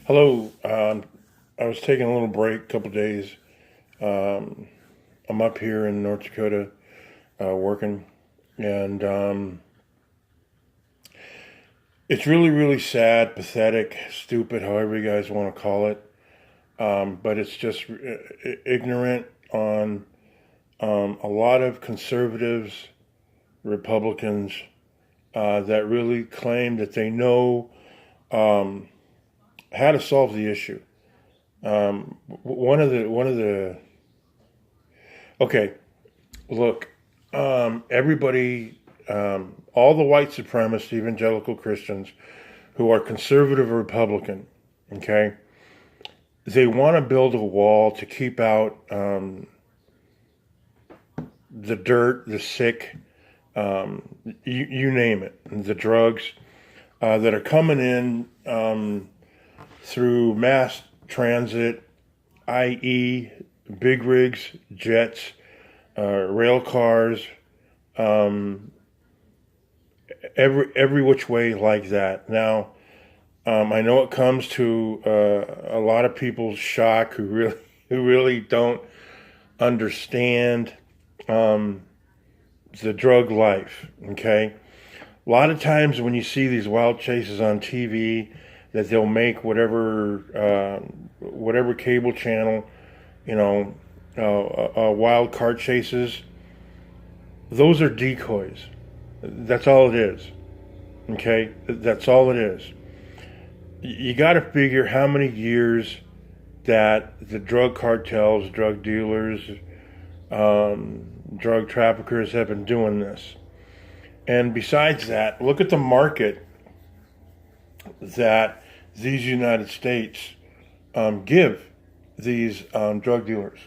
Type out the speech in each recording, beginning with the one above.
Hello. I was taking a little break, a couple days. Um, I'm up here in North Dakota working, and it's really, really sad, pathetic, stupid, however you guys want to call it. But it's just ignorant on a lot of conservatives, Republicans that really claim that they know um, how to solve the issue. One of the okay, look, everybody, all the white supremacist evangelical Christians who are conservative or Republican, okay, they want to build a wall to keep out the dirt, the sick, you name it, the drugs that are coming in through mass transit, i.e., big rigs, jets, rail cars, um, every which way like that. Now, I know it comes to a lot of people's shock who really don't understand um, the drug life. Okay, a lot of times when you see these wild chases on TV, that they'll make whatever cable channel, you know, wild car chases. Those are decoys. That's all it is. Okay, that's all it is. You got to figure how many years that the drug cartels, drug dealers, drug traffickers have been doing this. And besides that, look at the market that these United States give these drug dealers.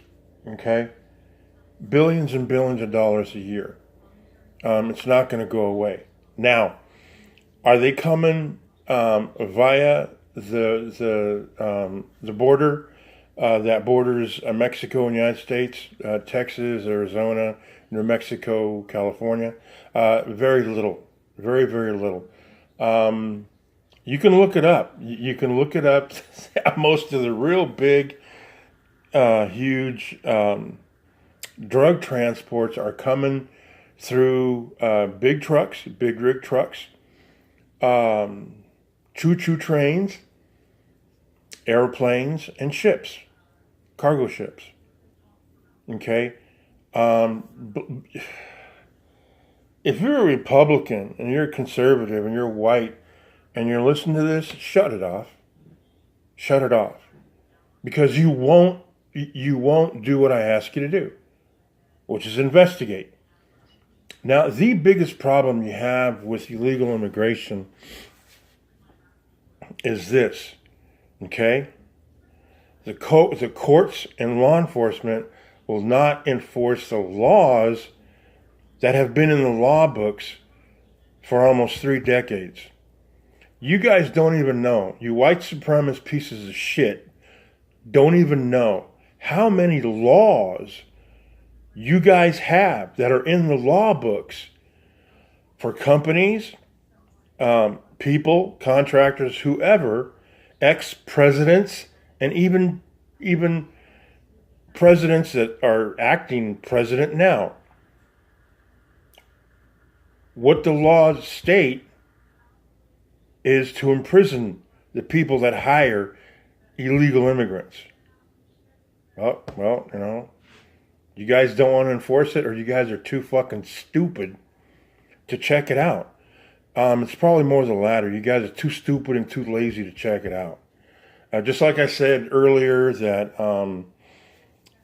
Okay, billions and billions of dollars a year. It's not going to go away. Now, are they coming via the border that borders Mexico and the United States, Texas, Arizona, New Mexico, California? Very little, very very little. Um, you can look it up. You can look it up. Most of the real big, huge drug transports are coming through big trucks, big rig trucks, um, choo-choo trains, airplanes, and ships, cargo ships. Okay, if you're a Republican and you're a conservative and you're white and you're listening to this, shut it off. Shut it off because you won't do what I ask you to do, which is investigate. Now, the biggest problem you have with illegal immigration is this, okay? The courts and law enforcement will not enforce the laws that have been in the law books for almost 3 decades. You guys don't even know, you white supremacist pieces of shit don't even know how many laws you guys have that are in the law books for companies, people, contractors, whoever, ex-presidents, and even presidents that are acting president now. What the laws state is to imprison the people that hire illegal immigrants. Well, you guys don't want to enforce it, or you guys are too fucking stupid to check it out. It's probably more the latter. You guys are too stupid and too lazy to check it out. Just like I said earlier, that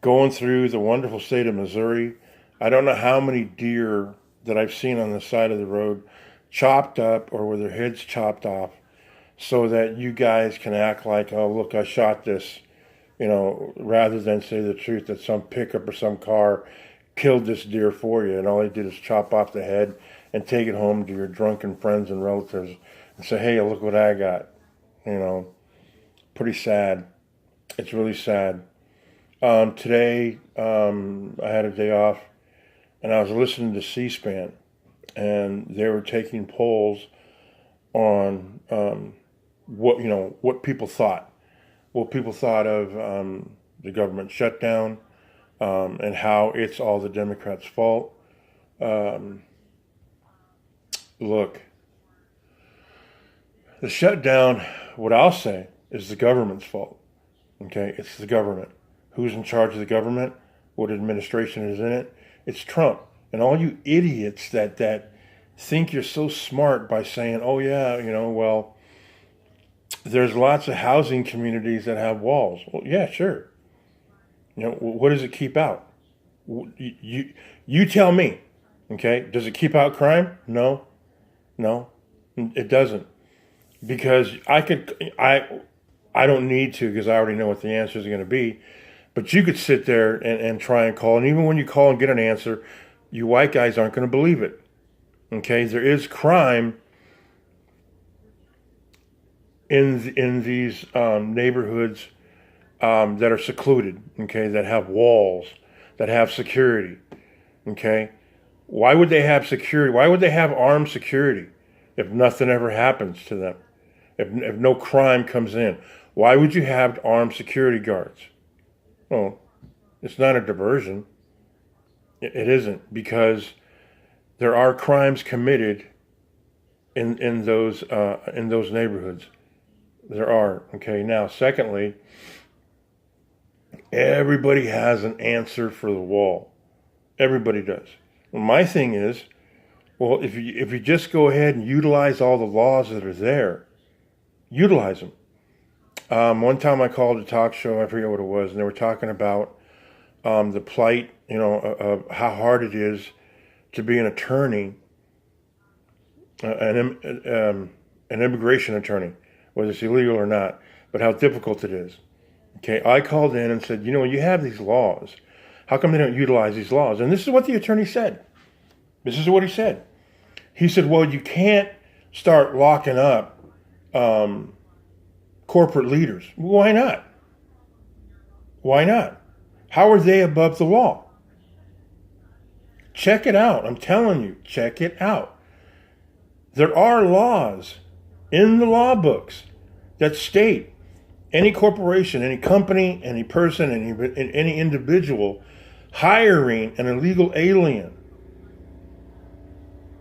going through the wonderful state of Missouri, I don't know how many deer that I've seen on the side of the road chopped up or with their heads chopped off so that you guys can act like, oh, look, I shot this, rather than say the truth that some pickup or some car killed this deer for you and all they did is chop off the head and take it home to your drunken friends and relatives and say, hey, look what I got. You know, pretty sad. It's really sad. Today, I had a day off and I was listening to C-SPAN and they were taking polls on what people thought. what people thought of the government shutdown and how it's all the Democrats' fault. Um, Look, the shutdown, what I'll say, is the government's fault. Okay, it's the government. Who's in charge of the government? What administration is in it? It's Trump. And all you idiots that think you're so smart by saying, oh yeah, well, there's lots of housing communities that have walls. Well, yeah, sure. What does it keep out? You tell me. Okay, does it keep out crime? No, no, it doesn't. Because I don't need to because I already know what the answers are going to be. But you could sit there and try and call, and even when you call and get an answer, you white guys aren't going to believe it. Okay, there is crime in these neighborhoods that are secluded. Okay, that have walls, that have security. Okay, why would they have security? Why would they have armed security if nothing ever happens to them? If no crime comes in, why would you have armed security guards? Well, it's not a diversion. It isn't, because there are crimes committed in those neighborhoods. There are. Okay. Now, secondly, everybody has an answer for the wall. Everybody does. Well, my thing is, well, if you just go ahead and utilize all the laws that are there, utilize them. One time I called a talk show, I forget what it was, and they were talking about the plight, of how hard it is to be an attorney, an immigration attorney, whether it's illegal or not, but how difficult it is. Okay, I called in and said, you have these laws. How come they don't utilize these laws? And this is what the attorney said. This is what he said. He said, well, you can't start locking up corporate leaders. Why not? Why not? How are they above the law? Check it out. I'm telling you, check it out. There are laws in the law books that state any corporation, any company, any person, any individual hiring an illegal alien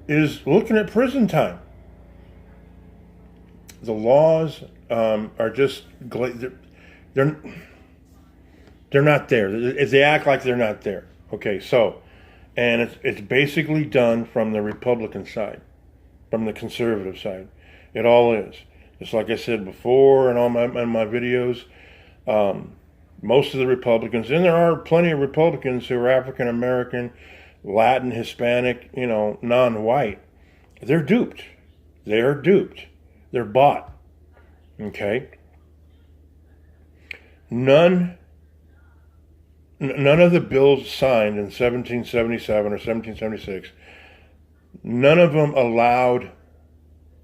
is looking at prison time. The laws are just they're not there. They act like they're not there. Okay, so, and it's basically done from the Republican side, from the conservative side. It all is. Just like I said before in all my videos, most of the Republicans, and there are plenty of Republicans who are African American, Latin, Hispanic, non-white, they're duped. They are duped. They're bought. Okay? None of the bills signed in 1777 or 1776, none of them allowed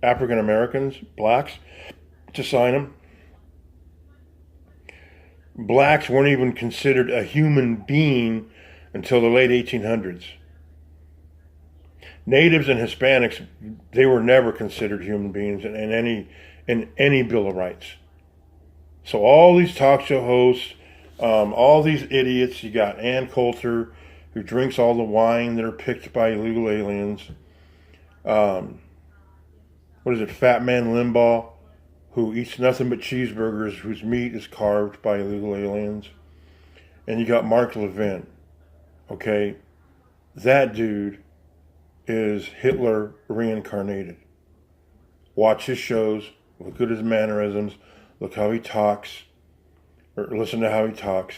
African Americans, blacks, to sign them. Blacks weren't even considered a human being until the late 1800s. Natives and Hispanics, they were never considered human beings in any Bill of Rights. So all these talk show hosts, all these idiots, you got Ann Coulter, who drinks all the wine that are picked by illegal aliens. Fat Man Limbaugh, who eats nothing but cheeseburgers, whose meat is carved by illegal aliens. And you got Mark Levin. Okay, that dude is Hitler reincarnated. Watch his shows, look at his mannerisms, look how he talks, or listen to how he talks,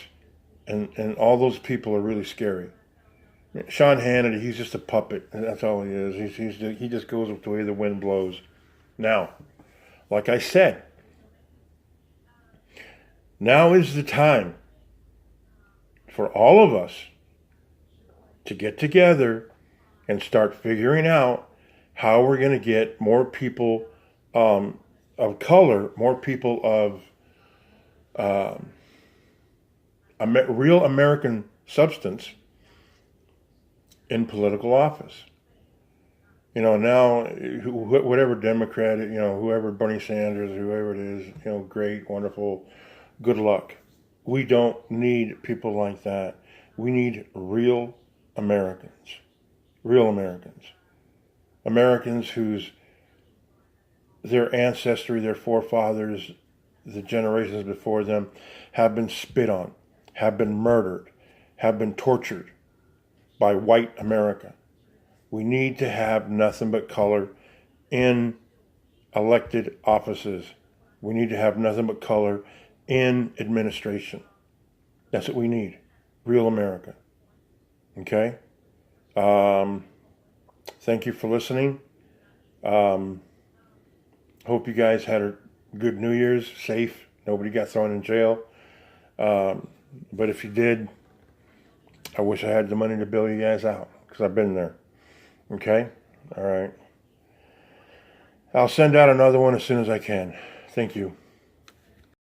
and all those people are really scary. Sean Hannity, he's just a puppet, and that's all he is. He just goes with the way the wind blows. Now, like I said, now is the time for all of us to get together and start figuring out how we're going to get more people of color, more people of real American substance in political office. Now, whatever Democrat, whoever Bernie Sanders, whoever it is, great, wonderful, good luck. We don't need people like that. We need real Americans. Real Americans. Americans whose their ancestry, their forefathers, the generations before them have been spit on, have been murdered, have been tortured by white America. We need to have nothing but color in elected offices. We need to have nothing but color in administration. That's what we need. Real America. Okay? Thank you for listening. Hope you guys had a good New Year's, safe. Nobody got thrown in jail. But if you did, I wish I had the money to bail you guys out, because I've been there. Okay? All right. I'll send out another one as soon as I can. Thank you.